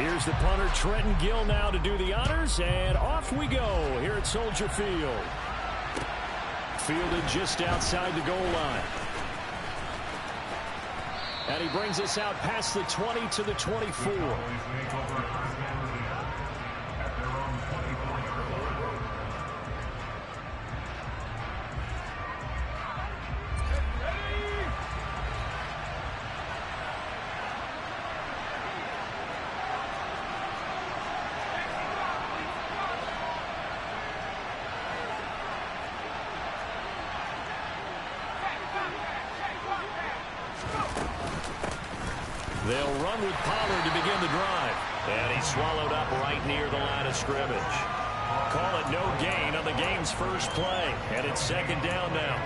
Here's the punter, Trenton Gill, now to do the honors, and off we go here at Soldier Field. Fielded just outside the goal line. And he brings us out past the 20 to the 24. They'll run with Pollard to begin the drive. And he's swallowed up right near the line of scrimmage. Call it no gain on the game's first play. And it's second down now.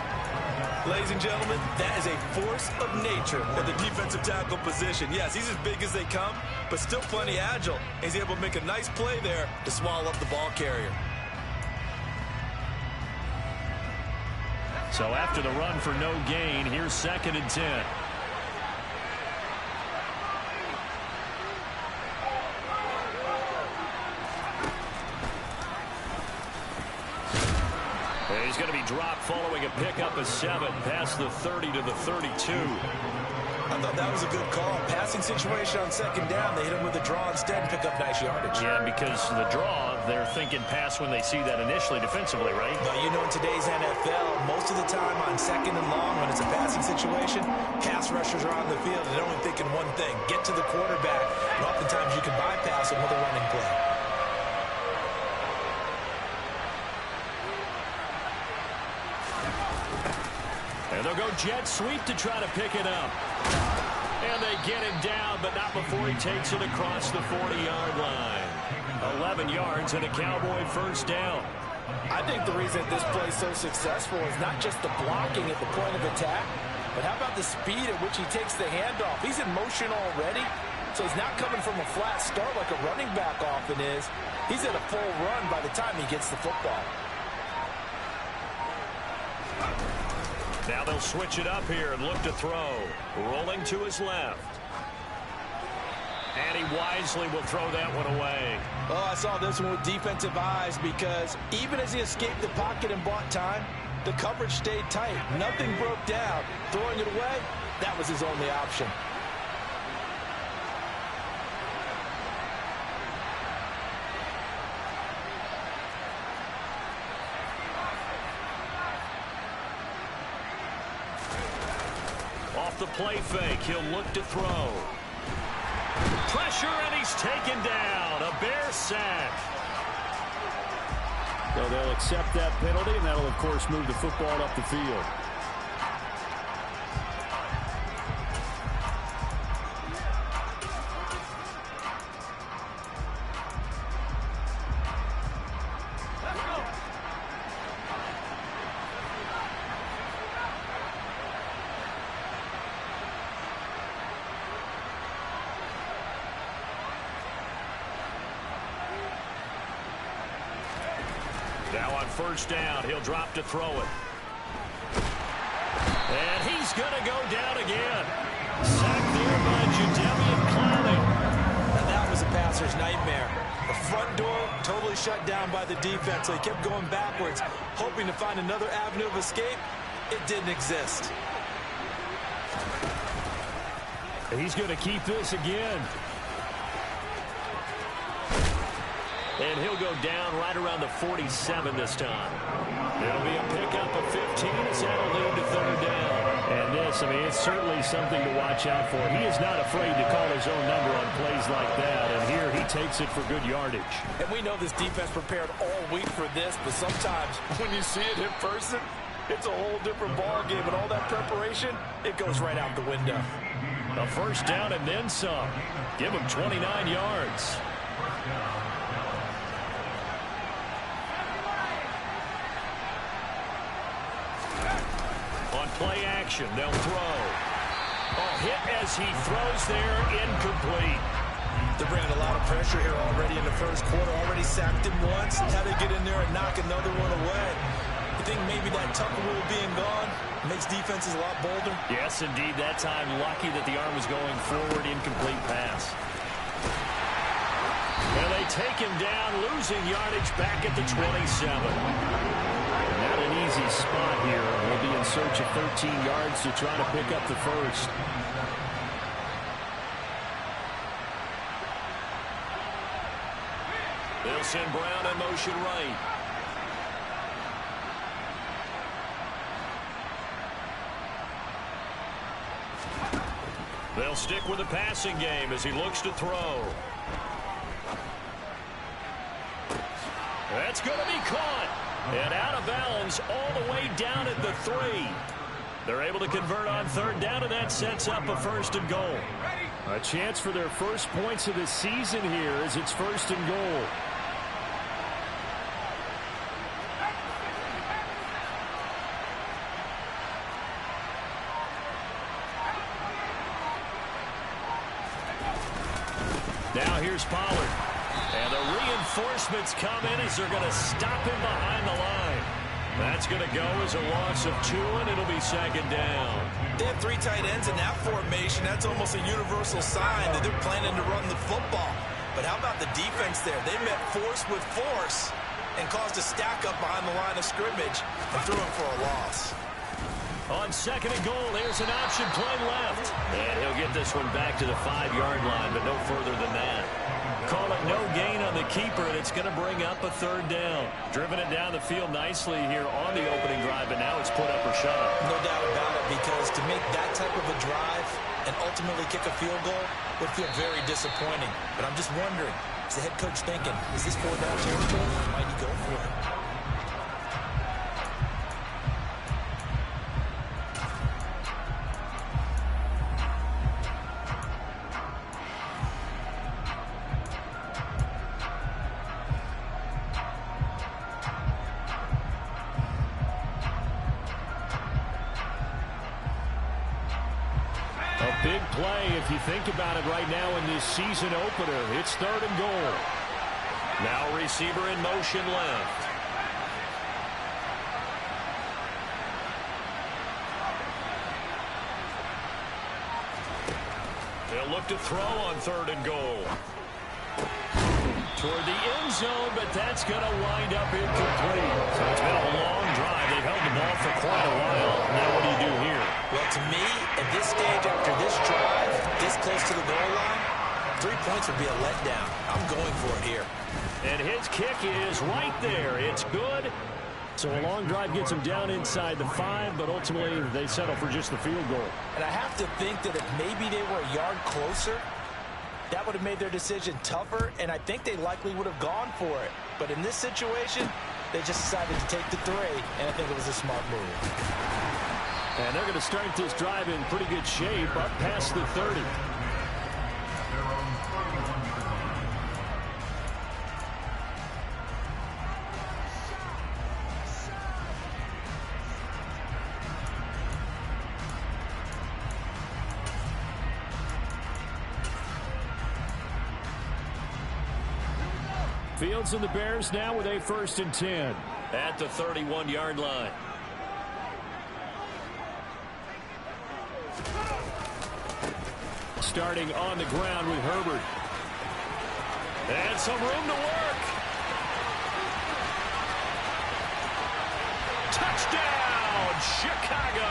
Ladies and gentlemen, that is a force of nature at the defensive tackle position. Yes, he's as big as they come, but still plenty agile. He's able to make a nice play there to swallow up the ball carrier. So after the run for no gain, here's second and 10. He's going to be dropped following a pickup of 7 past the 30 to the 32. I thought that was a good call. Passing situation on second down. They hit him with a draw instead and pick up nice yardage. Yeah, because the draw, they're thinking pass when they see that initially defensively, right? But you know, in today's NFL, most of the time on second and long, when it's a passing situation, pass rushers are on the field and they're only thinking one thing, get to the quarterback. And oftentimes you can bypass him with a running play. And they'll go jet sweep to try to pick it up. And they get him down, but not before he takes it across the 40-yard line. 11 yards and a Cowboy first down. I think the reason this play is so successful is not just the blocking at the point of attack, but how about the speed at which he takes the handoff? He's in motion already, so he's not coming from a flat start like a running back often is. He's at a full run by the time he gets the football. Now they'll switch it up here and look to throw. Rolling to his left. And he wisely will throw that one away. Oh, I saw this one with defensive eyes because even as he escaped the pocket and bought time, the coverage stayed tight. Nothing broke down. Throwing it away, that was his only option. Off the play fake, he'll look to throw. Pressure, and he's taken down. A Bear sack. So they'll accept that penalty, and that'll, of course, move the football up the field. Now on first down, he'll drop to throw it. And he's going to go down again. Sacked there by Jadeveon Clowney. And that was a passer's nightmare. The front door totally shut down by the defense, so he kept going backwards, hoping to find another avenue of escape. It didn't exist. He's going to keep this again. And he'll go down right around the 47 this time. It'll be a pickup of 15 as that'll lead to third down. And this, I mean, it's certainly something to watch out for. He is not afraid to call his own number on plays like that. And here he takes it for good yardage. And we know this defense prepared all week for this, but sometimes when you see it in person, it's a whole different ball game. And all that preparation, it goes right out the window. A first down and then some. Give him 29 yards. Play action, they'll throw. Oh, hit as he throws there, incomplete. They're bringing a lot of pressure here already in the first quarter. Already sacked him once. How to get in there and knock another one away. You think maybe that Tucker rule being gone makes defenses a lot bolder? Yes, indeed. That time, lucky that the arm was going forward, incomplete pass. they take him down, losing yardage back at the 27. Not an easy spot here. They'll be in search of 13 yards to try to pick up the first. They'll send Brown in motion right. They'll stick with the passing game as he looks to throw. That's going to be caught. And out of bounds all the way down at the 3. They're able to convert on third down, and that sets up a 1st and goal. A chance for their first points of the season here as it's 1st and goal. Now here's Pollard. And the reinforcements come in as they're going to stop him behind the line. That's going to go as a loss of 2, and it'll be 2nd down. They have 3 tight ends in that formation. That's almost a universal sign that they're planning to run the football. But how about the defense there? They met force with force and caused a stack up behind the line of scrimmage and threw him for a loss. On 2nd and goal, there's an option play left. And he'll get this one back to the 5-yard line, but no further than that. Call it no gain on the keeper, and it's going to bring up a 3rd down. Driven it down the field nicely here on the opening drive, and now it's put up or shut up. No doubt about it, because to make that type of a drive and ultimately kick a field goal would feel very disappointing. But I'm just wondering, is the head coach thinking, is this 4th down territory? Might he go for it? Big play if you think about it right now in this season opener. It's 3rd and goal. Now receiver in motion left. They'll look to throw on 3rd and goal. Toward the end zone, but that's going to wind up incomplete. So it's been a long drive. They've held the ball for quite a while. Now what do you do here? Well, to me, at this stage after this drive, this close to the goal line, 3 points would be a letdown. I'm going for it here. And his kick is right there. It's good. So a long drive gets him down inside the 5, but ultimately they settle for just the field goal. And I have to think that if maybe they were a yard closer, that would have made their decision tougher, and I think they likely would have gone for it. But in this situation, they just decided to take the 3, and I think it was a smart move. And they're going to start this drive in pretty good shape up past the 30. Fields and the Bears now with a 1st and 10 at the 31-yard line. Starting on the ground with Herbert. And some room to work. Touchdown, Chicago.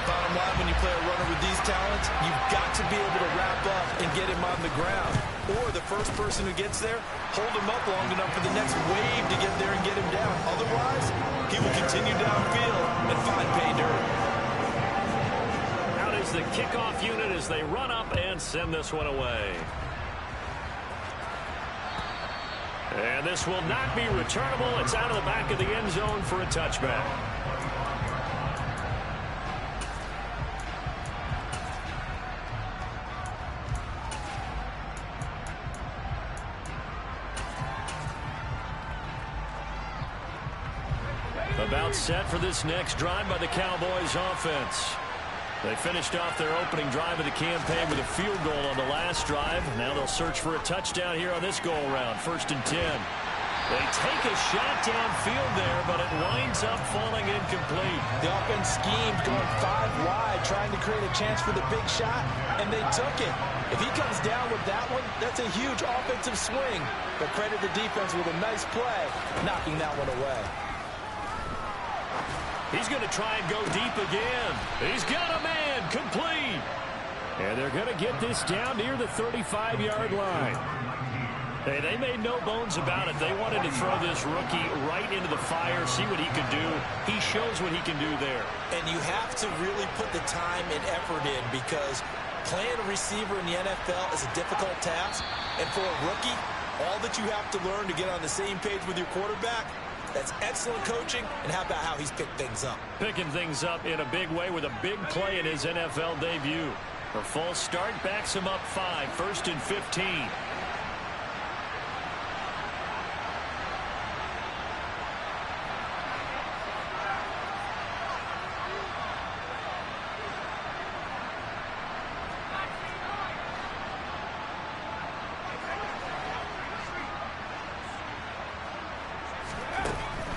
Bottom line, when you play a runner with these talents, you've got to be able to wrap up and get him on the ground. Or the first person who gets there, hold him up long enough for the next wave to get there and get him down. Otherwise, he will continue downfield and find pay dirt. Out is the kickoff unit as they run up and send this one away. And this will not be returnable. It's out of the back of the end zone for a touchback. About set for this next drive by the Cowboys offense. They finished off their opening drive of the campaign with a field goal on the last drive. Now they'll search for a touchdown here on this go-around. 1st and 10. They take a shot downfield there, but it winds up falling incomplete. The offense schemed going 5 wide, trying to create a chance for the big shot, and they took it. If he comes down with that one, that's a huge offensive swing. But credit the defense with a nice play, knocking that one away. He's going to try and go deep again. He's got a man, complete. And they're going to get this down near the 35-yard line. Hey, they made no bones about it. They wanted to throw this rookie right into the fire, see what he could do. He shows what he can do there. And you have to really put the time and effort in, because playing a receiver in the NFL is a difficult task. And for a rookie, all that you have to learn to get on the same page with your quarterback, that's excellent coaching. And how about how he's picked things up? Picking things up in a big way with a big play in his NFL debut. A false start backs him up 5, 1st and 15.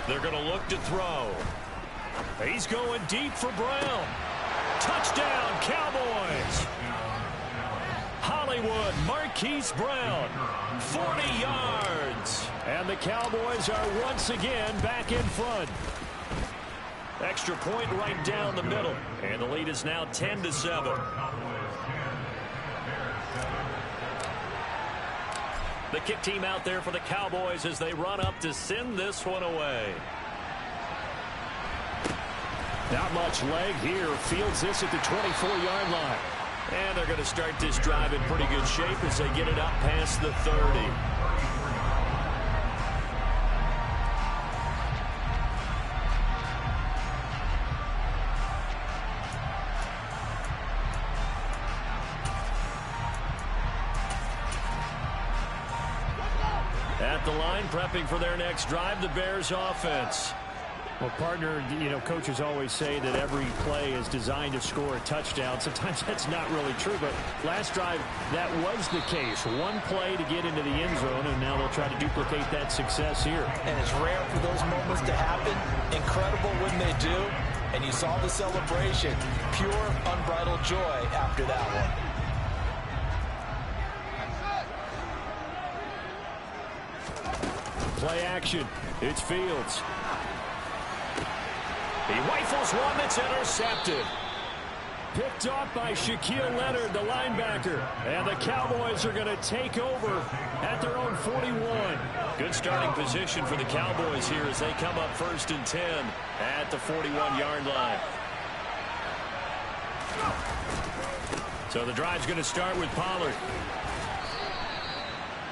They're going to look to throw. He's going deep for Brown. Touchdown, Cowboys. Hollywood, Marquise Brown, 40 yards. And the Cowboys are once again back in front. Extra point right down the middle. And the lead is now 10-7. The kick team out there for the Cowboys as they run up to send this one away. Not much leg here. Fields this at the 24-yard line. And they're going to start this drive in pretty good shape as they get it up past the 30. At the line, prepping for their next drive, the Bears offense. Well, partner, coaches always say that every play is designed to score a touchdown. Sometimes that's not really true, but last drive, that was the case. One play to get into the end zone, and now they'll try to duplicate that success here. And it's rare for those moments to happen. Incredible when they do. And you saw the celebration. Pure, unbridled joy after that one. Play action. It's Fields. He rifles one that's intercepted. Picked off by Shaquille Leonard, the linebacker. And the Cowboys are going to take over at their own 41. Good starting position for the Cowboys here as they come up 1st and 10 at the 41-yard line. So the drive's going to start with Pollard.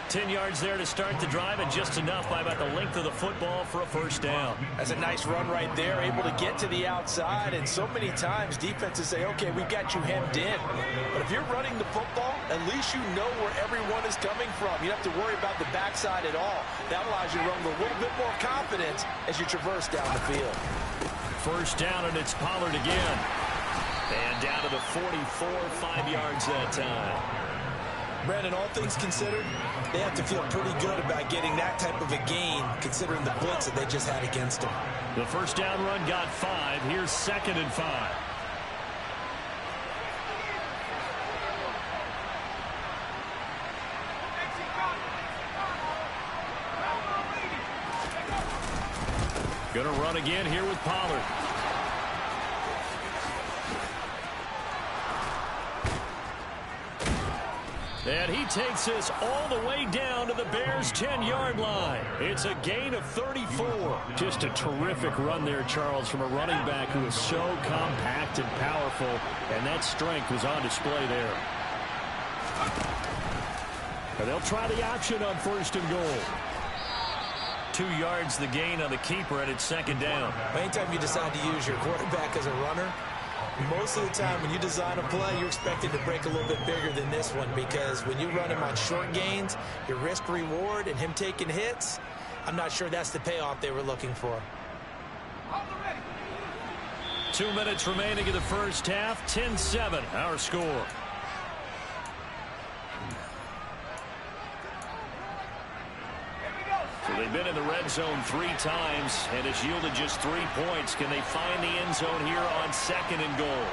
10 yards there to start the drive, and just enough by about the length of the football for a first down. That's a nice run right there, able to get to the outside, and so many times defenses say, okay, we've got you hemmed in. But if you're running the football, at least you know where everyone is coming from. You don't have to worry about the backside at all. That allows you to run with a little bit more confidence as you traverse down the field. First down, and it's Pollard again. And down to the 44, 5 yards that time. Brandon, all things considered, they have to feel pretty good about getting that type of a gain, considering the blitz that they just had against them. The first down run got 5. Here's 2nd and 5. Going to run again here with Pollard. And he takes this all the way down to the Bears' 10-yard line. It's a gain of 34. Just a terrific run there, Charles, from a running back who is so compact and powerful, and that strength was on display there. And they'll try the option on 1st and goal. 2 yards the gain on the keeper, and it's 2nd down. Anytime you decide to use your quarterback as a runner, most of the time when you design a play, you're expected to break a little bit bigger than this one, because when you run him on short gains, your risk reward and him taking hits, I'm not sure that's the payoff they were looking for. 2 minutes remaining in the first half. 10-7 our score. So they They've been in the red zone 3 times and it's yielded just 3 points. Can they find the end zone here on 2nd and goal?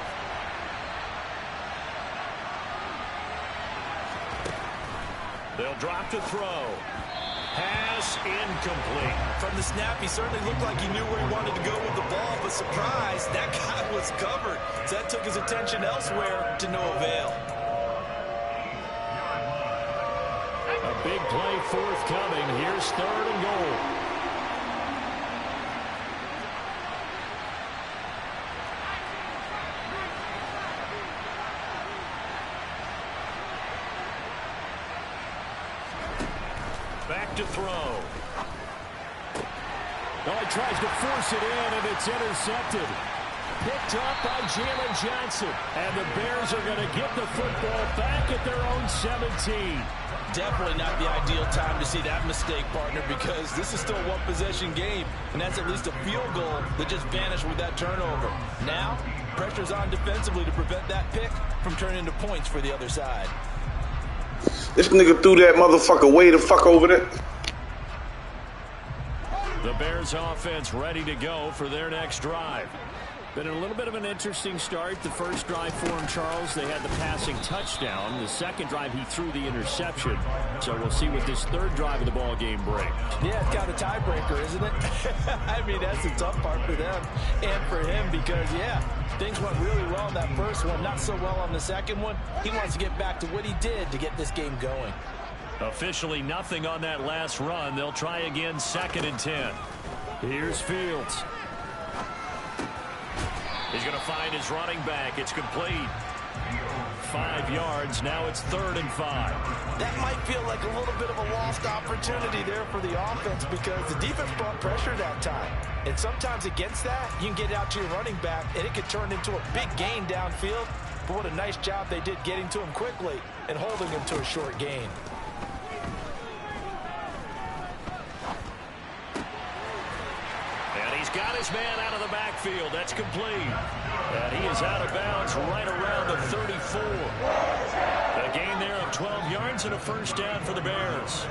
They'll drop to throw. Pass incomplete. From the snap, he certainly looked like he knew where he wanted to go with the ball, but surprise, that guy was covered. So that took his attention elsewhere to no avail. A big play forthcoming. Here's 3rd and goal. Back to throw. Oh, he tries to force it in, and it's intercepted. Picked up by Jalen Johnson. And the Bears are going to get the football back at their own 17. Definitely not the ideal time to see that mistake, partner, because this is still a one-possession game, and that's at least a field goal that just vanished with that turnover. Now, pressure's on defensively to prevent that pick from turning into points for the other side. This nigga threw that motherfucker way the fuck over there. The Bears offense ready to go for their next drive. Been a little bit of an interesting start. The first drive for him, Charles, they had the passing touchdown. The second drive, he threw the interception. So we'll see what this 3rd drive of the ball game brings. Yeah, it's kind of a tiebreaker, isn't it? I mean, that's the tough part for them and for him because, yeah, things went really well in that first one, not so well on the second one. He wants to get back to what he did to get this game going. Officially nothing on that last run. They'll try again 2nd and 10. Here's Fields. He's going to find his running back. It's complete. 5 yards. Now it's 3rd and 5. That might feel like a little bit of a lost opportunity there for the offense because the defense brought pressure that time. And sometimes against that, you can get out to your running back, and it could turn into a big gain downfield. But what a nice job they did getting to him quickly and holding him to a short gain. He's got his man out of the backfield. That's complete. And he is out of bounds right around the 34. A gain there of 12 yards and a first down for the Bears.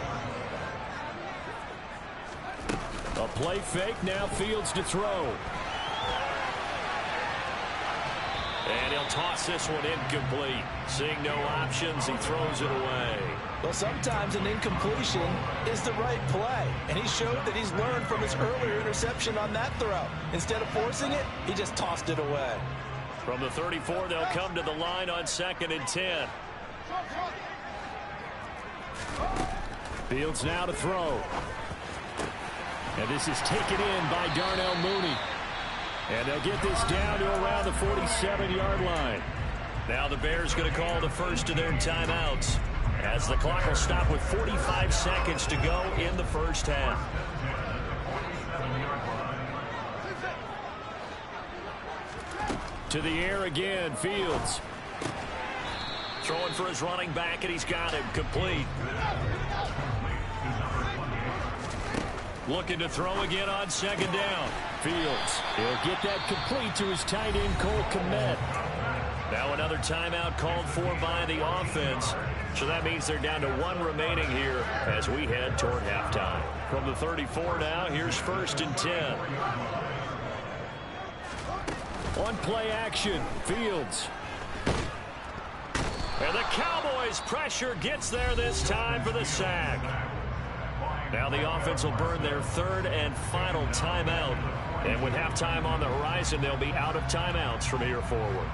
A play fake. Now Fields to throw. And he'll toss this one incomplete. Seeing no options, he throws it away. Well, sometimes an incompletion is the right play. And he showed that he's learned from his earlier interception on that throw. Instead of forcing it, he just tossed it away. From the 34, they'll come to the line on 2nd and 10. Fields now to throw. And this is taken in by Darnell Mooney. And they'll get this down to around the 47-yard line. Now the Bears going to call the first of their timeouts as the clock will stop with 45 seconds to go in the first half. To the air again, Fields. Throwing for his running back, and he's got him complete. Looking to throw again on 2nd down. Fields, he'll get that complete to his tight end, Cole Kmet. Now another timeout called for by the offense. So that means they're down to 1 remaining here as we head toward halftime. From the 34 now, here's 1st and 10. On play action, Fields. And the Cowboys' pressure gets there this time for the sack. Now the offense will burn their 3rd and final timeout. And with halftime on the horizon, they'll be out of timeouts from here forward.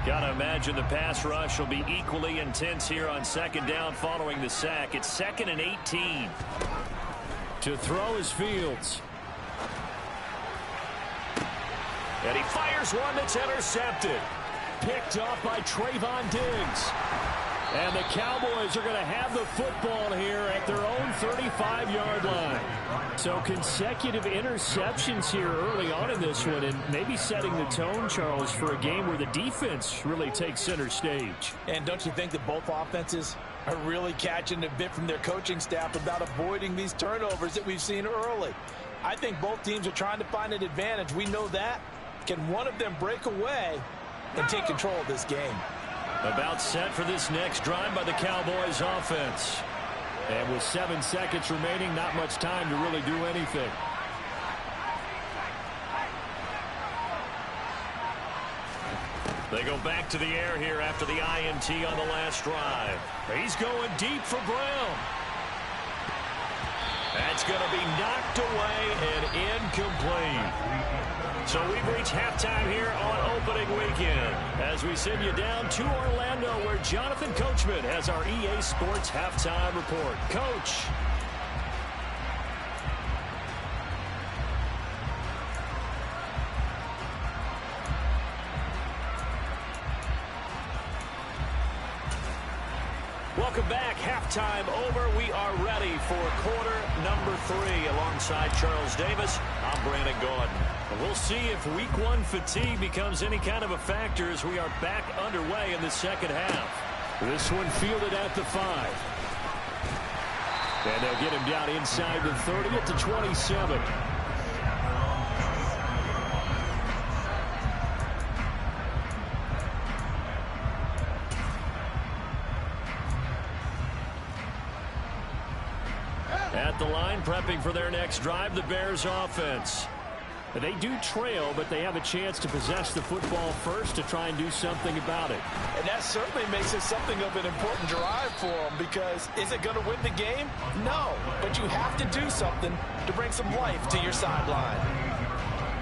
Got to imagine the pass rush will be equally intense here on 2nd down following the sack. It's 2nd and 18. To throw is Fields. And he fires one that's intercepted. Picked off by Trayvon Diggs. And the Cowboys are going to have the football here at their own 35-yard line. So consecutive interceptions here early on in this one, and maybe setting the tone, Charles, for a game where the defense really takes center stage. And don't you think that both offenses are really catching a bit from their coaching staff about avoiding these turnovers that we've seen early? I think both teams are trying to find an advantage. We know that. Can one of them break away? and take control of this game. About set for this next drive by the Cowboys offense. And with 7 seconds remaining, not much time to really do anything. They go back to the air here after the INT on the last drive. He's going deep for Brown. That's going to be knocked away and incomplete. So we've reached halftime here on opening weekend as we send you down to Orlando where Jonathan Coachman has our EA Sports halftime report. Coach. Welcome back. Halftime over. We are ready for quarter number 3 alongside Charles Davis. I'm Brandon Gaudin. We'll see if week 1 fatigue becomes any kind of a factor as we are back underway in the second half. This one fielded at the 5. And they'll get him down inside the 30 at the 27. At the line, prepping for their next drive, the Bears offense. They do trail, but they have a chance to possess the football first to try and do something about it. And that certainly makes it something of an important drive for them because is it going to win the game? No, but you have to do something to bring some life to your sideline.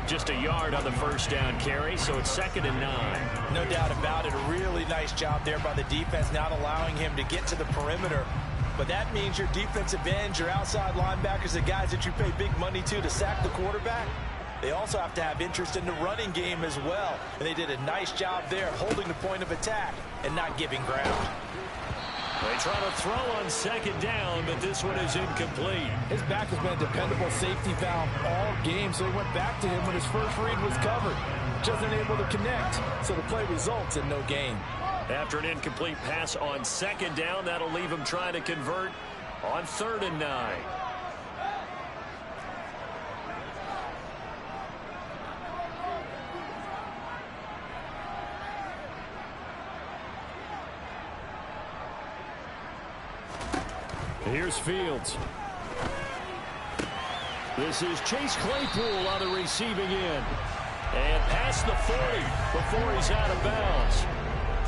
Just a yard on the first down carry, so it's 2nd and 9. No doubt about it. A really nice job there by the defense, not allowing him to get to the perimeter. But that means your defensive ends, your outside linebackers, the guys that you pay big money to sack the quarterback, they also have to have interest in the running game as well. And they did a nice job there holding the point of attack and not giving ground. They try to throw on 2nd down, but this one is incomplete. His back has been a dependable safety valve all game, so he went back to him when his first read was covered. Just unable to connect, so the play results in no gain. After an incomplete pass on 2nd down, that'll leave him trying to convert on 3rd and 9. Here's Fields. This is Chase Claypool on the receiving end. And past the 40 before he's out of bounds.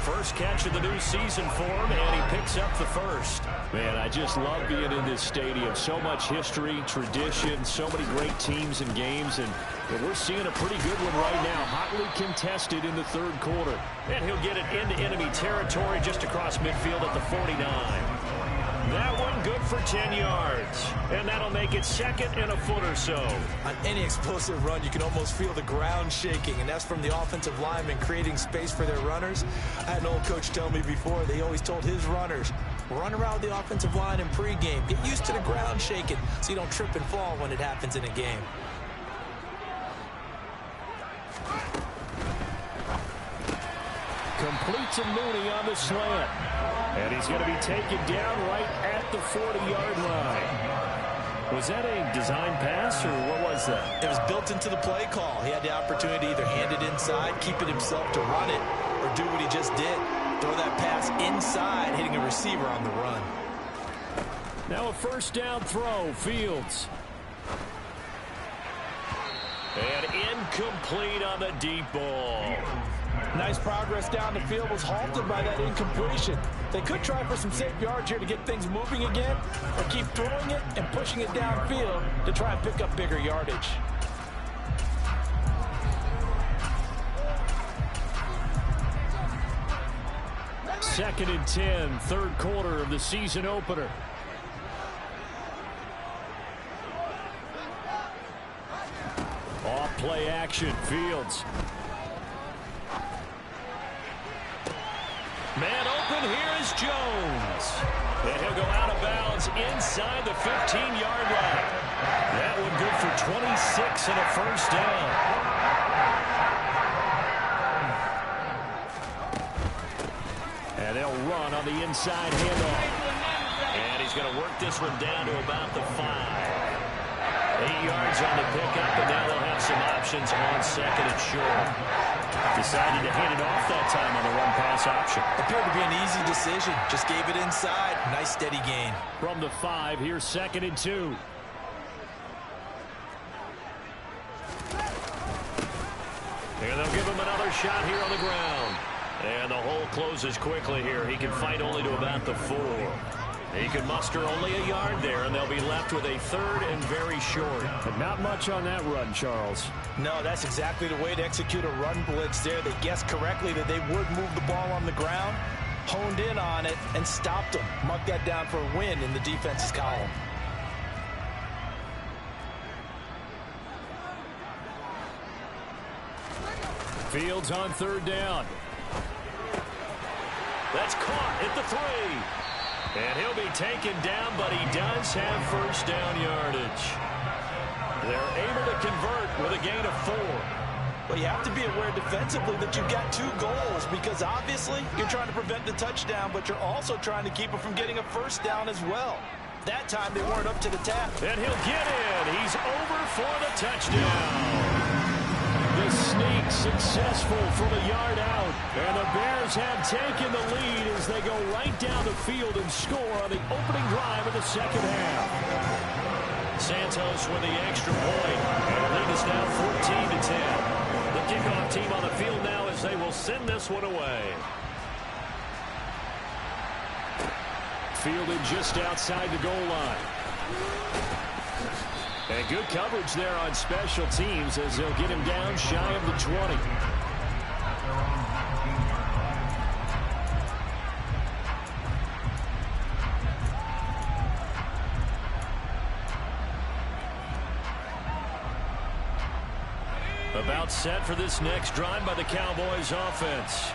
First catch of the new season for him, and he picks up the first. Man, I just love being in this stadium. So much history, tradition, so many great teams and games, and we're seeing a pretty good one right now. Hotly contested in the 3rd quarter. And he'll get it into enemy territory just across midfield at the 49. That one good for 10 yards. And that'll make it 2nd and a foot or so. On any explosive run, you can almost feel the ground shaking, and that's from the offensive linemen creating space for their runners. I had an old coach tell me before, they always told his runners, run around the offensive line in pregame. Get used to the ground shaking so you don't trip and fall when it happens in a game. Complete to Mooney on the slant. And he's going to be taken down right at the 40-yard line. Was that a design pass, or what was that? It was built into the play call. He had the opportunity to either hand it inside, keep it himself to run it, or do what he just did. Throw that pass inside, hitting a receiver on the run. Now a 1st down throw, Fields. And incomplete on the deep ball. Nice progress down the field was halted by that incompletion. They could try for some safe yards here to get things moving again, or keep throwing it and pushing it downfield to try and pick up bigger yardage. Second and 10, 3rd quarter of the season opener. Off play action, Fields. Man open, here is Jones. And he'll go out of bounds inside the 15-yard line. That one good for 26 and a 1st down. And they'll run on the inside handoff. And he's going to work this one down to about the 5. 8 yards on the pickup, and now they'll have some options on 2nd and short. Decided to hand it off that time on the run-pass option. Appeared to be an easy decision. Just gave it inside. Nice steady gain. From the 5, here's 2nd and 2. And they'll give him another shot here on the ground. And the hole closes quickly here. He can fight only to about the 4. He can muster only a yard there, and they'll be left with a 3rd and very short. But not much on that run, Charles. No, that's exactly the way to execute a run blitz there. They guessed correctly that they would move the ball on the ground, honed in on it, and stopped them. Marked that down for a win in the defense's column. Fields on 3rd down. That's caught at the 3. And he'll be taken down, but he does have first down yardage. They're able to convert with a gain of 4. Well, you have to be aware defensively that you've got 2 goals because obviously you're trying to prevent the touchdown, but you're also trying to keep it from getting a first down as well. That time they weren't up to the task. And he'll get in. He's over for the touchdown. The sneak successful from a yard out. And the Bears have taken the lead as they go right down the field and score on the opening drive of the 2nd half. Santos with the extra point. And the lead is now 14-10. The kickoff team on the field now as they will send this one away. Fielded just outside the goal line. And good coverage there on special teams as they'll get him down shy of the 20. About set for this next drive by the Cowboys offense.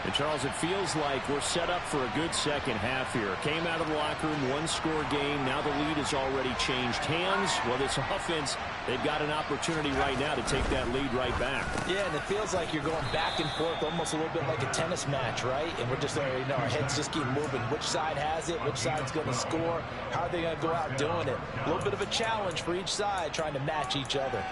And Charles, it feels like we're set up for a good second half here. Came out of the locker room, 1-score game. Now the lead has already changed hands. Well, this offense, they've got an opportunity right now to take that lead right back. Yeah, and it feels like you're going back and forth almost a little bit like a tennis match, right? And we're just, our heads just keep moving. Which side has it? Which side's going to score? How are they going to go out doing it? A little bit of a challenge for each side trying to match each other.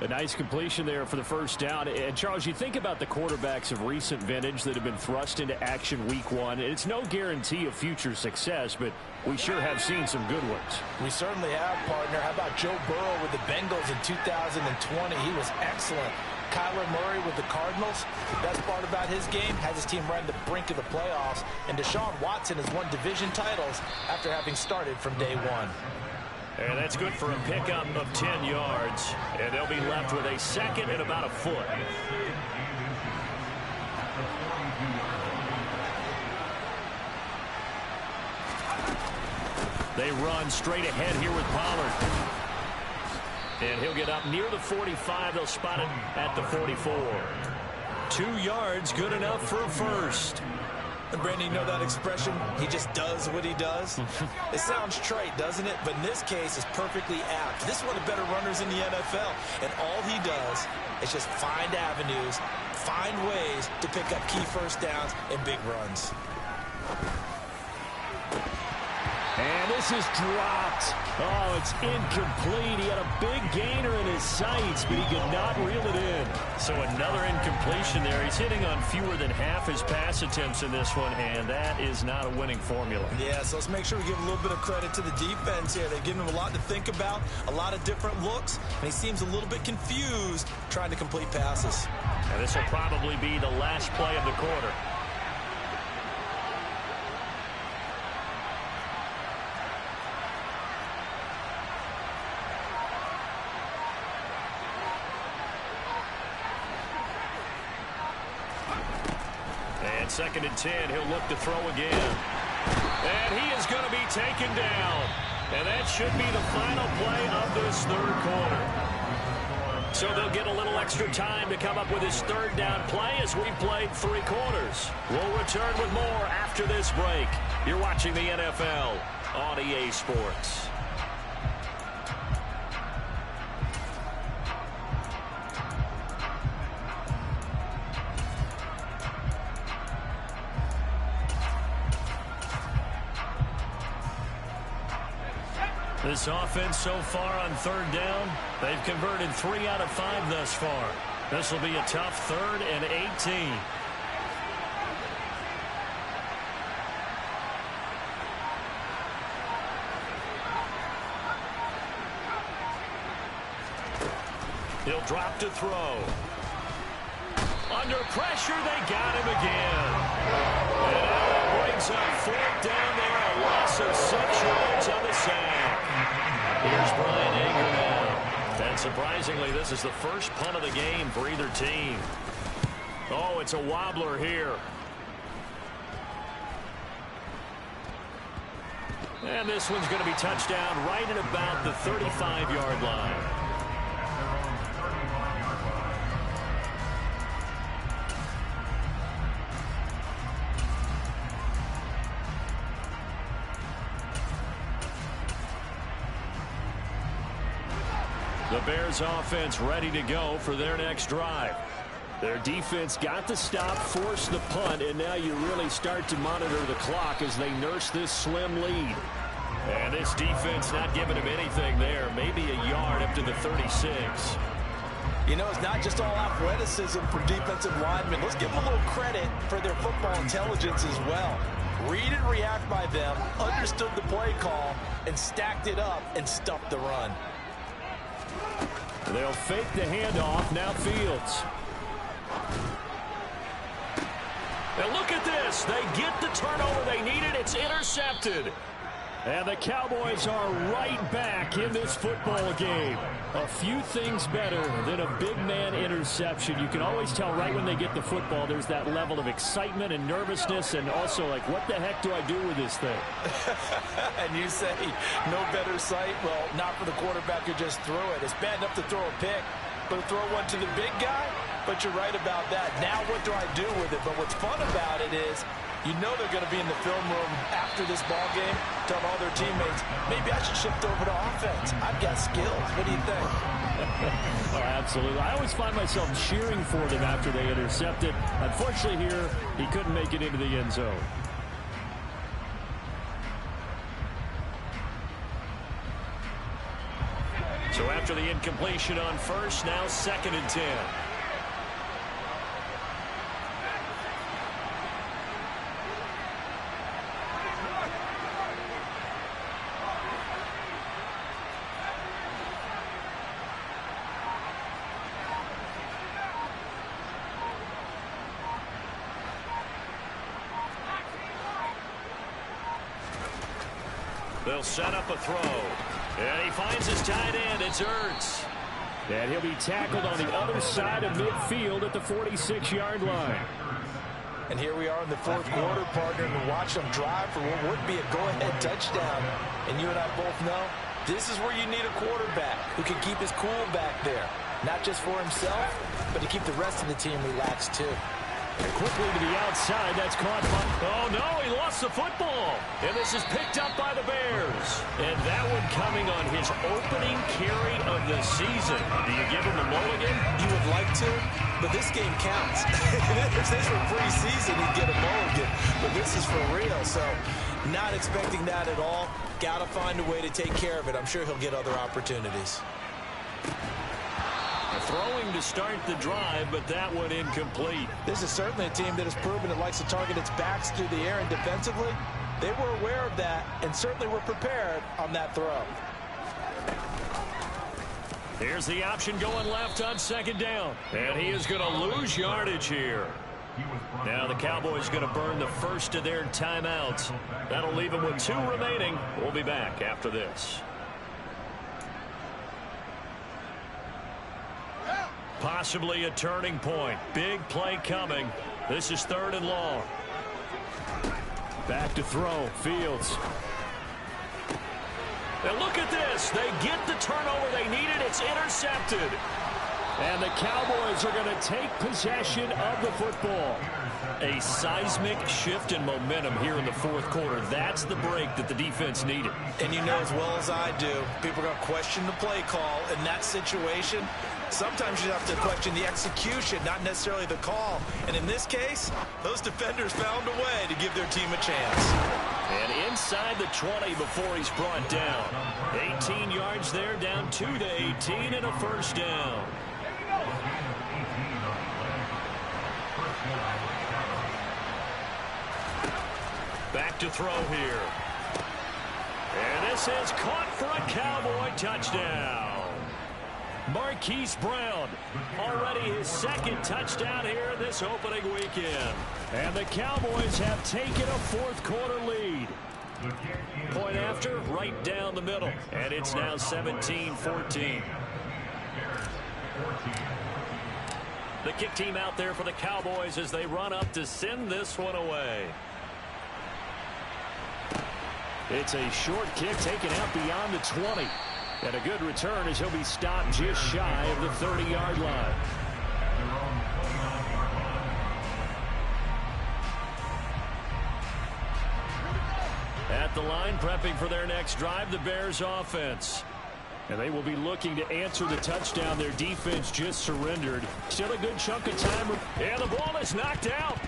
A nice completion there for the first down. And, Charles, you think about the quarterbacks of recent vintage that have been thrust into action week 1. It's no guarantee of future success, but we sure have seen some good ones. We certainly have, partner. How about Joe Burrow with the Bengals in 2020? He was excellent. Kyler Murray with the Cardinals. The best part about his game, has his team right on the brink of the playoffs. And Deshaun Watson has won division titles after having started from day 1. And that's good for a pickup of 10 yards. And they'll be left with a 2nd and about a foot. They run straight ahead here with Pollard. And he'll get up near the 45. They'll spot it at the 44. 2 yards, good enough for a first. And Brandon, you know that expression? He just does what he does. It sounds trite, doesn't it? But in this case, it's perfectly apt. This is one of the better runners in the NFL. And all he does is just find avenues, find ways to pick up key first downs and big runs. And this is dropped. Oh, it's incomplete. He had a big gainer in his sights, but he could not reel it in. So another incompletion there. He's hitting on fewer than half his pass attempts in this one, and that is not a winning formula. Yeah, so let's make sure we give a little bit of credit to the defense here. They've given him a lot to think about, a lot of different looks, and he seems a little bit confused trying to complete passes. And this will probably be the last play of the quarter. And 2nd and 10, he'll look to throw again. And he is going to be taken down. And that should be the final play of this 3rd quarter. So they'll get a little extra time to come up with his 3rd down play as we played 3 quarters. We'll return with more after this break. You're watching the NFL on EA Sports. This offense so far on 3rd down, they've converted 3 out of 5 thus far. This will be a tough 3rd and 18. He'll drop to throw. Under pressure, they got him again. And that brings up 4th down there, a loss of 6 yards on the sack. Here's Brian Anger now. And surprisingly, this is the first punt of the game for either team. Oh, it's a wobbler here. And this one's going to be touchdown right at about the 35-yard line. The Bears offense ready to go for their next drive. Their defense got the stop, forced the punt, and now you really start to monitor the clock as they nurse this slim lead. And this defense not giving them anything there. Maybe a yard up to the 36. You know, it's not just all athleticism for defensive linemen. Let's give them a little credit for their football intelligence as well. Read and react by them, understood the play call, and stacked it up and stuffed the run. They'll fake the handoff. Now Fields. And look at this. They get the turnover they needed. It's intercepted. And the Cowboys are right back in this football game. A few things better than a big man interception. You can always tell right when they get the football, there's that level of excitement and nervousness, and also like, what the heck do I do with this thing? And you say, no better sight? Well, not for the quarterback who just threw it. It's bad enough to throw a pick, but to throw one to the big guy? But you're right about that. Now what do I do with it? But what's fun about it is, you know they're going to be in the film room after this ball game, telling all their teammates, maybe I should shift over to offense. I've got skills. What do you think? Oh, absolutely. I always find myself cheering for them after they intercept it. Unfortunately here, he couldn't make it into the end zone. So after the incompletion on first, now 2nd and 10. They'll set up a throw. And he finds his tight end. It's Ertz. And he'll be tackled on the other side of midfield at the 46-yard line. And here we are in the 4th quarter, partner, and watch them drive for what would be a go-ahead touchdown. And you and I both know this is where you need a quarterback who can keep his cool back there. Not just for himself, but to keep the rest of the team relaxed, too. And quickly to the outside, that's caught by... Oh, no, he lost the football. And this is picked up by the Bears. And that one coming on his opening carry of the season. Do you give him a mulligan? You would like to, but this game counts. If this were preseason, he'd get a mulligan. But this is for real, so not expecting that at all. Got to find a way to take care of it. I'm sure he'll get other opportunities. Throwing to start the drive, but that one incomplete. This is certainly a team that has proven it likes to target its backs through the air, and defensively, they were aware of that and certainly were prepared on that throw. Here's the option going left on 2nd down. And he is going to lose yardage here. Now the Cowboys going to burn the first of their timeouts. That'll leave them with 2 remaining. We'll be back after this. Possibly a turning point. Big play coming. This is 3rd and long. Back to throw. Fields. And look at this. They get the turnover they needed. It's intercepted. And the Cowboys are going to take possession of the football. A seismic shift in momentum here in the 4th quarter. That's the break that the defense needed. And you know as well as I do, people are going to question the play call in that situation. Sometimes you have to question the execution, not necessarily the call. And in this case, those defenders found a way to give their team a chance. And inside the 20 before he's brought down. 18 yards there, down to the 18, and a 1st down. to throw here. And this is caught for a Cowboy touchdown. Marquise Brown, already his second touchdown here this opening weekend. And the Cowboys have taken a fourth-quarter lead. Point after, right down the middle. And it's now 17-14. The kick team out there for the Cowboys as they run up to send this one away. It's a short kick taken out beyond the 20. And a good return as he'll be stopped just shy of the 30-yard line. At the line, prepping for their next drive, the Bears offense. And they will be looking to answer the touchdown their defense just surrendered. Still a good chunk of time. And the ball is knocked out.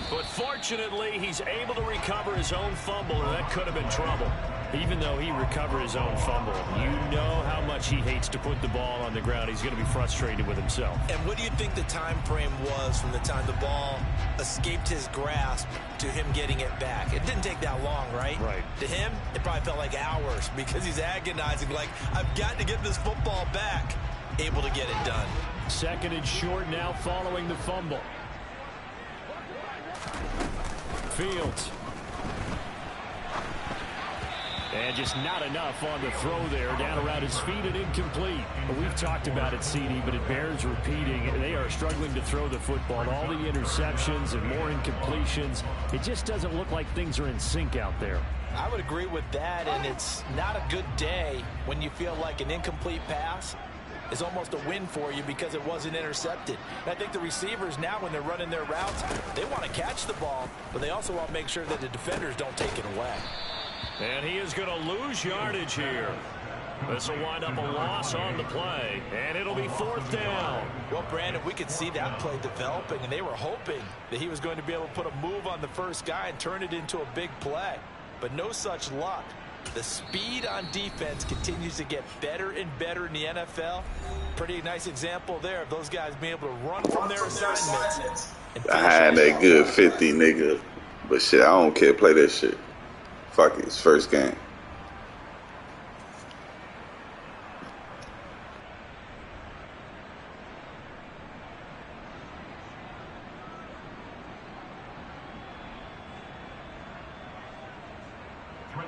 But fortunately, he's able to recover his own fumble, and that could have been trouble. Even though he recovered his own fumble, you know how much he hates to put the ball on the ground. He's going to be frustrated with himself. And what do you think the time frame was from the time the ball escaped his grasp to him getting it back? It didn't take that long, right? Right. To him, it probably felt like hours because he's agonizing, like, I've got to get this football back. Able to get it done. Second and short now following the fumble. Fields. And just not enough on the throw there. Down around his feet and incomplete. We've talked about it, CD, but it bears repeating. They are struggling to throw the football. All the interceptions and more incompletions. It just doesn't look like things are in sync out there. I would agree with that, and it's not a good day when you feel like an incomplete pass is almost a win for you because it wasn't intercepted. And I think the receivers now, when they're running their routes, they want to catch the ball, but they also want to make sure that the defenders don't take it away. And he is going to lose yardage here. This will wind up a loss on the play, and it'll be fourth down. Well, Brandon, we could see that play developing, and they were hoping that he was going to be able to put a move on the first guy and turn it into a big play. But no such luck. The speed on defense continues to get better and better in the NFL. Pretty nice example there of those guys being able to run from their assignments. I had that good 50, nigga. But shit, I don't care. Play that shit. Fuck it. It's first game.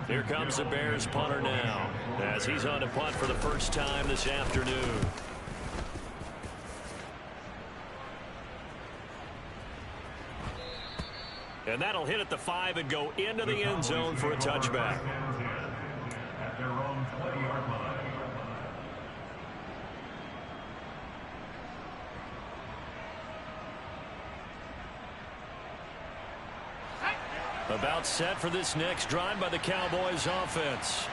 Here comes the Bears punter now as he's on to punt for the first time this afternoon. And that'll hit at the 5 and go into the end zone for a touchback. At their own 20-yard line. About set for this next drive by the Cowboys offense.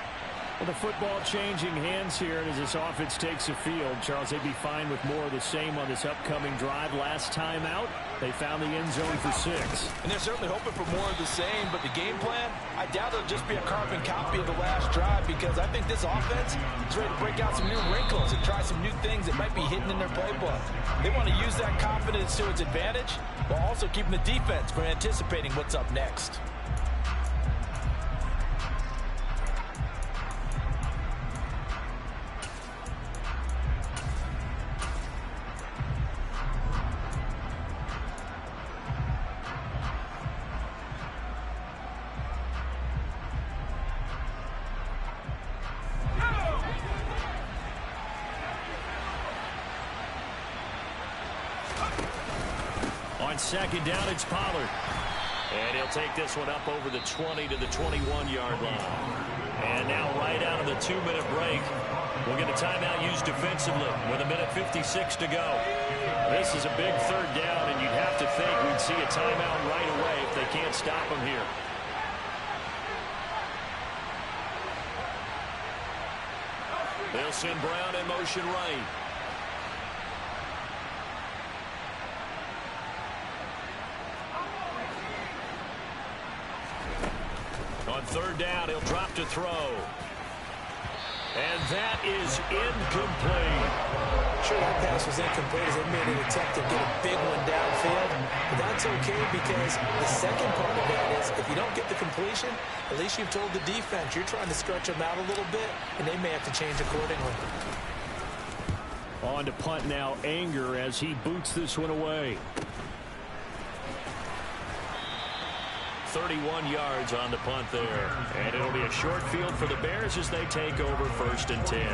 Well, the football changing hands here, and as this offense takes the field, Charles, they'd be fine with more of the same on this upcoming drive. Last time out, they found the end zone for 6. And they're certainly hoping for more of the same, but the game plan, I doubt it'll just be a carbon copy of the last drive, because I think this offense is ready to break out some new wrinkles and try some new things that might be hidden in their playbook. They want to use that confidence to its advantage, while also keeping the defense from anticipating what's up next. On second down, it's Pollard. And he'll take this one up over the 20 to the 21-yard line. And now right out of the 2-minute break, we'll get a timeout used defensively with 1:56 to go. This is a big third down, and you'd have to think we'd see a timeout right away if they can't stop him here. They'll send Brown in motion right. On third down, he'll drop to throw. And that is incomplete. Sure, that pass was incomplete as they made an attempt to get a big one downfield. But that's okay because the second part of that is if you don't get the completion, at least you've told the defense you're trying to stretch them out a little bit, and they may have to change accordingly. On to punt now, Anger as he boots this one away. 31 yards on the punt there. And it'll be a short field for the Bears as they take over 1st and 10.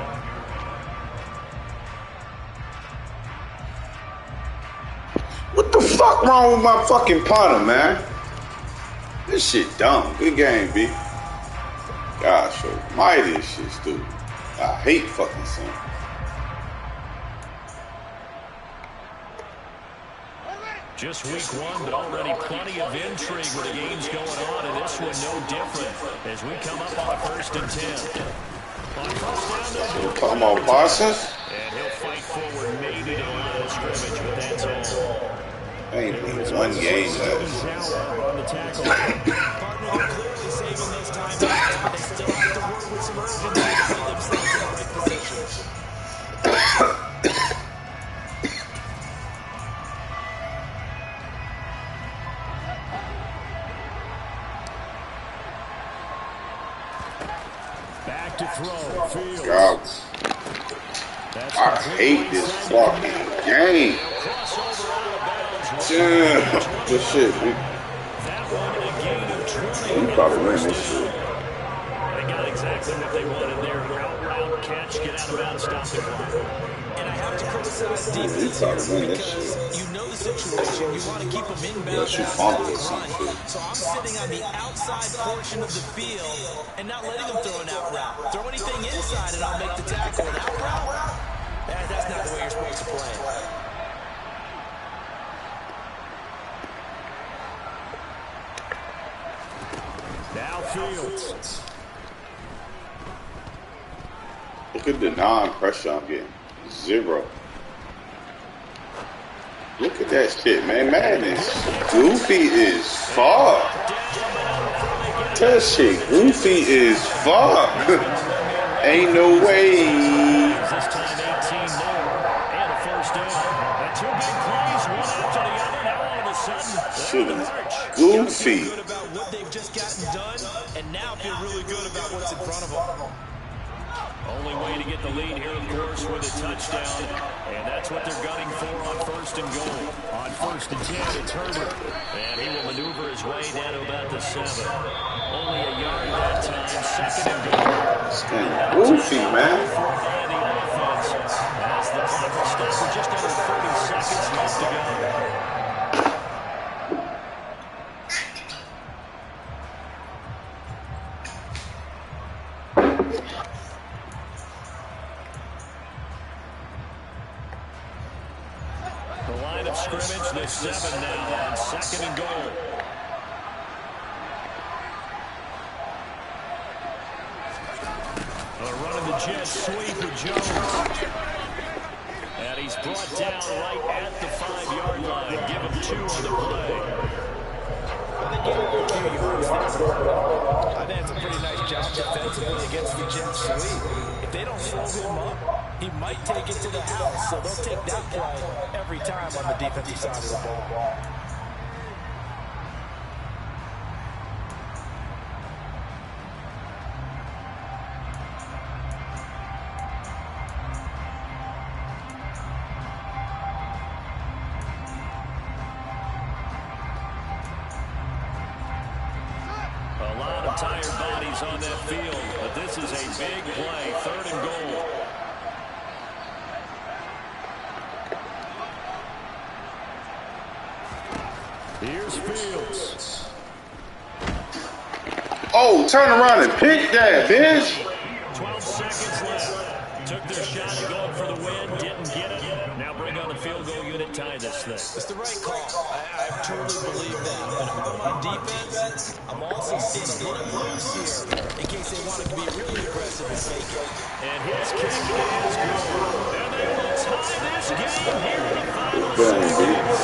What the fuck wrong with my fucking punter, man? This shit dumb. Good game, B. Gosh almighty, this shit stupid. I hate fucking Sam. Just week 1, but already plenty of intrigue with the games going on, and this one no different as we come up on 1st and 10. On first down, We're talking about Parsons? and he'll fight forward maybe to the line of scrimmage, but that's all. Ain't been one game left. On the tackle. Partner, they're clearly saving those timeouts, but they still have to work with some urgency to put themselves in the right position. Back to throw. Fields. God, That's I hate this fucking game. Damn, this shit, B. That one a gain of 20. We probably win this shit. They got exactly what they wanted there. Route, catch, get out of bounds, stop the clock. And I have to criticize defense here because you know the situation. You want to keep them inbound. Unless you fumble or So something. I'm sitting on the outside portion of the field and not letting them throw an out route. Throw anything inside and I'll make the tackle. An out route? That's not the way you're supposed to play. Now Fields. Look at the non-pressure I'm getting. 0. Look at that shit, man. Madness. Goofy is fuck. That shit goofy is fuck. Ain't no way. This time 18 more and a first down. And 2 big plays, one after the other. Now all of a sudden, Shit they're in the is march. goofy. Good about what they've just gotten done, and now feel really good about what's in front of them. Only way to get the lead here, of course, with a touchdown. And that's what they're gunning for on 1st and goal. On 1st and 10, it's Herbert. And he will maneuver his way down to about the 7. Only a yard that time. 2nd and goal. This game goofy, man. And the offense as the clock will stop with just under 30 seconds left to go. The line of scrimmage, the 7 now on 2nd and goal. Running the jet sweep with Jones. And he's brought down right at the 5-yard line. Give him 2 on the play. I think it's a pretty nice job defensively against the jet sweep. If they don't slow him up, he might take it to the house. So they'll take that play every time on the defensive side of the ball. A lot of tired bodies on that field, but this is a big play, 3rd and goal. Here's Fields. Oh, turn around and pick that, bitch. 12 seconds left. Took their shot at going for the win, didn't get it. Now bring on the field goal unit, tie this thing. It's the right call. I totally believe that. But if I'm on defense, I'm also staying a little loose here in case they want to be really aggressive and fake it. And his kick is good. And they will tie this game here in the final seconds.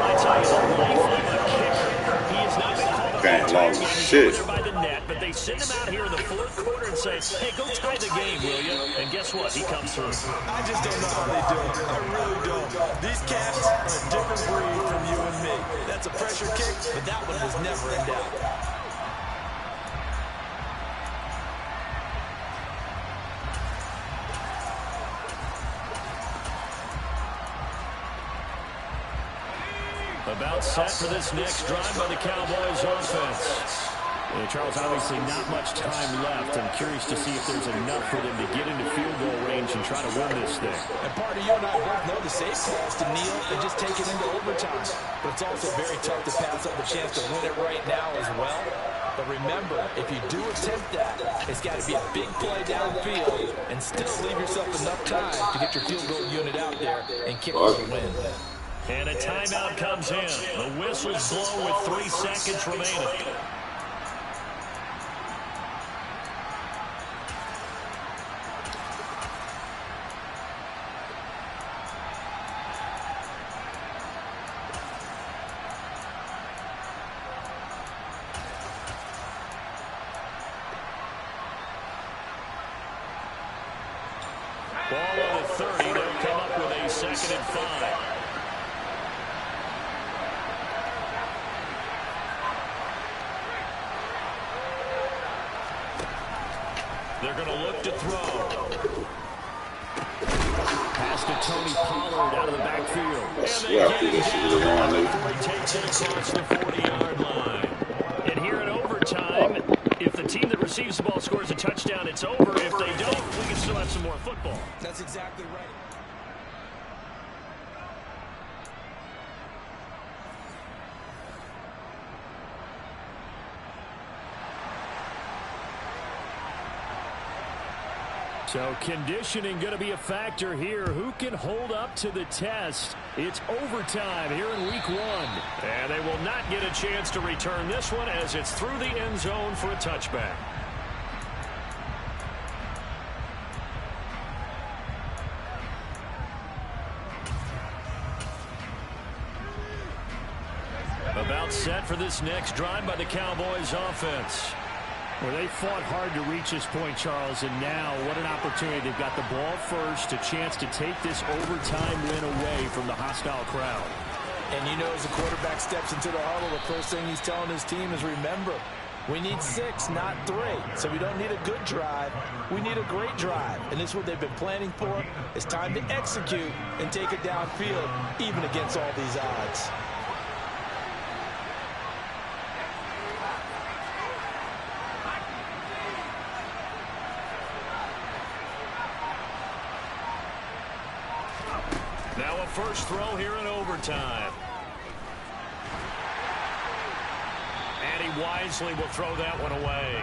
I tell you, the life of a kicker. He has not been called a Game long as shit. by the net, but they send him out here in the fourth quarter and say, hey, go tie the game, will you? And guess what? He comes through. I just don't know how they do it. I really don't. These cats are a different breed from you and me. That's a pressure kick, but that one was never in doubt. About set for this next drive by the Cowboys offense. Charles, obviously not much time left. I'm curious to see if there's enough for them to get into field goal range and try to win this thing. And part of you and I both know the safe call is to kneel and just take it into overtime. But it's also very tough to pass up a chance to win it right now as well. But remember, if you do attempt that, it's got to be a big play downfield and still leave yourself enough time to get your field goal unit out there and kick for the win. And a timeout comes in. The whistle's blown with 3 seconds remaining. Ball on the 30. They'll come up with a 2nd and 5. They're going to look to throw. Pass to Tony Pollard out of the backfield. He takes it across the 40-yard line. And here in overtime, if the team that receives the ball scores a touchdown, it's over. If they don't, we can still have some more football. That's exactly right. So conditioning going to be a factor here. Who can hold up to the test? It's overtime here in week 1. And they will not get a chance to return this one as it's through the end zone for a touchback. About set for this next drive by the Cowboys offense. Well, they fought hard to reach this point, Charles, and now what an opportunity. They've got the ball first, a chance to take this overtime win away from the hostile crowd. And you know, as the quarterback steps into the huddle, the first thing he's telling his team is, remember, we need 6, not 3. So we don't need a good drive. We need a great drive. And this is what they've been planning for. It's time to execute and take it downfield, even against all these odds. Now a first throw here in overtime. And he wisely will throw that one away.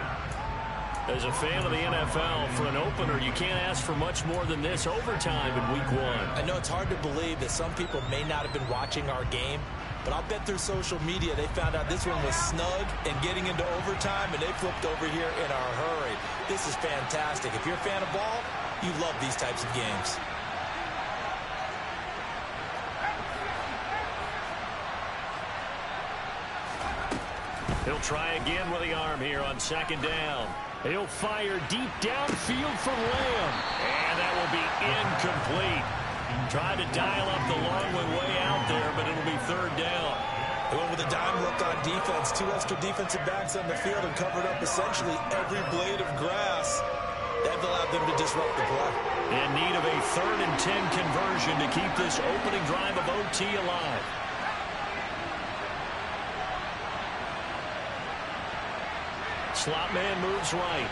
As a fan of the NFL, for an opener, you can't ask for much more than this overtime in week 1. I know it's hard to believe that some people may not have been watching our game, but I'll bet through social media they found out this one was snug and getting into overtime, and they flipped over here in a hurry. This is fantastic. If you're a fan of ball, you love these types of games. He'll try again with the arm here on 2nd down. He'll fire deep downfield for Lamb. And that will be incomplete. Tried to dial up the long one way out there, but it'll be 3rd down. They went with a dime look on defense. 2 extra defensive backs on the field and covered up essentially every blade of grass. That allowed them to disrupt the play. In need of a 3rd and 10 conversion to keep this opening drive of OT alive. Slot man moves right.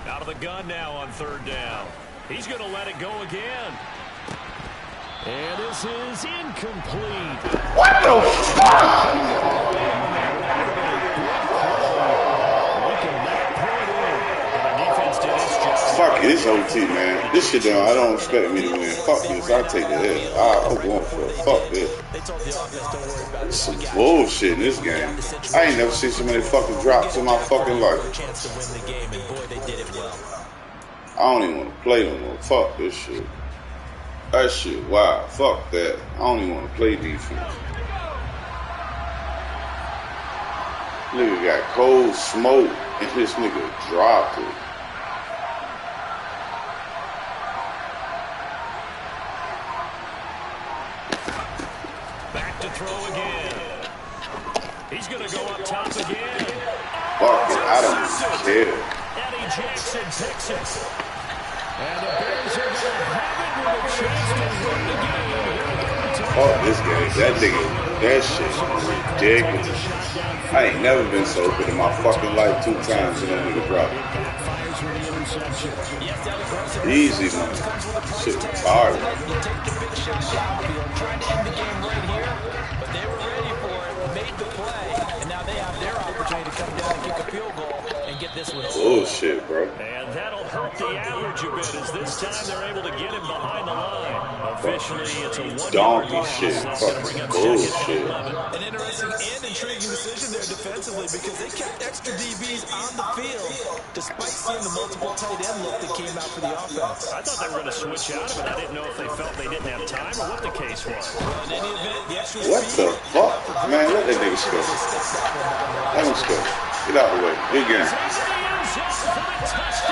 Out of the gun now on 3rd down. He's going to let it go again. And this is incomplete. What the fuck? Fuck it, it's OT, man. This shit down, I don't expect me to win. Fuck this, I'll take the hell. I'm going for it. Fuck this. It's some bullshit in this game. I ain't never seen so many fucking drops in my fucking life. well. I don't even want to play no more. Fuck this shit. That shit, wow. Fuck that. I don't even want to play defense. Nigga got cold smoke and this nigga dropped it. Back to throw again. He's going to go up top again. Fuck it, I don't even care. Eddie Jackson picks it. And the Bears are going to have it with a chance to win the game. Fuck this game. That nigga, that shit is ridiculous. I ain't never been so good in my fucking life 2 times and that nigga dropped it. Easy, man. Shit retarded. You take the big shot downfield, trying to end the game right here, but they were ready for it, made the play, and now they have their opportunity to come down and kick a field goal and get this one. Bullshit, bro. And that'll hurt the average a bit as this time they're able to get him behind the line. Officially, it's a 1-yard Donkey loss. shit. That's going to Fucking bring up bullshit. An interesting and intriguing decision there defensively because they kept extra DBs on the field despite seeing the multiple tight end look that came out for the offense. I thought they were going to switch out of it. I didn't know if they felt they didn't have time or what the case was. Well, in any event, the extra What the speed, fuck? Man, let that nigga score. Let him score. Get out of the way. Good game. He's in the end zone for the touchdown.